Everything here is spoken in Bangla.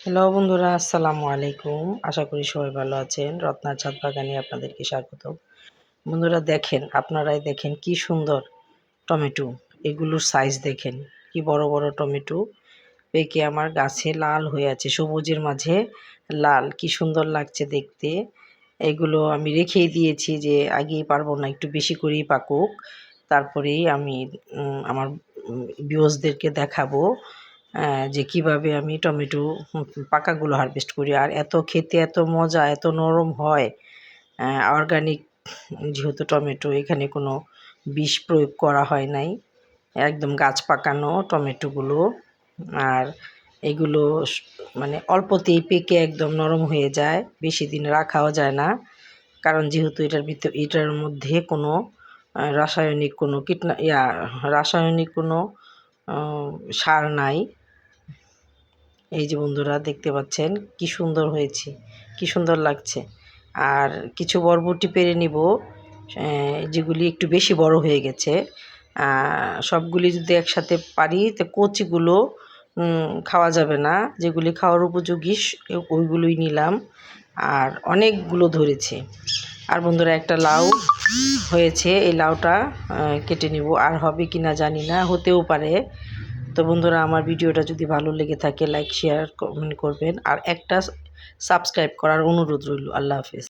হ্যালো বন্ধুরা, আসসালামু আলাইকুম। আশা করি সবাই ভালো আছেন। রত্নার ছাদ বাগানে আপনাদেরকে স্বাগত। বন্ধুরা দেখেন, আপনারাই দেখেন কি সুন্দর টমেটো। এগুলোর সাইজ দেখেন, কি বড় বড় টমেটো পেকে আমার গাছে লাল হয়ে আছে, সবুজের মাঝে লাল, কি সুন্দর লাগছে দেখতে। এগুলো আমি রেখেই দিয়েছি যে আগেই পারবো না, একটু বেশি করেই পাকুক, তারপরেই আমি আমার ভিউয়ার্সদেরকে দেখাবো যে কিভাবে আমি টমেটো পাকাগুলো হারভেস্ট করি। আর এত খেতে এত মজা, এত নরম হয়। অর্গানিক যেহেতু টমেটো, এখানে কোনো বিষ প্রয়োগ করা হয় নাই, একদম গাছ পাকানো টমেটোগুলো। আর এগুলো মানে অল্পতেই পেকে একদম নরম হয়ে যায়, বেশি দিন রাখাও যায় না, কারণ যেহেতু এটার মধ্যে কোনো রাসায়নিক কোনো রাসায়নিক কোনো সার নাই। এই যে বন্ধুরা দেখতে পাচ্ছেন কি সুন্দর হয়েছে, কি সুন্দর লাগছে। আর কিছু বরবটি পেরে নিব, যেগুলি একটু বেশি বড় হয়ে গেছে। সবগুলি যদি একসাথে পারি তো কচিগুলো খাওয়া যাবে না, যেগুলি খাওয়ার উপযোগী ওইগুলোই নিলাম। আর অনেকগুলো ধরেছে। আর বন্ধুরা একটা লাউ হয়েছে, এই লাউটা কেটে নিব। আর হবে কি না জানি না, হতেও পারে। তো বন্ধুরা, আমার ভিডিওটা যদি ভালো লেগে থাকে লাইক শেয়ার কমেন্ট করবেন, আর একটা সাবস্ক্রাইব করার অনুরোধ রইল। আল্লাহ হাফেজ।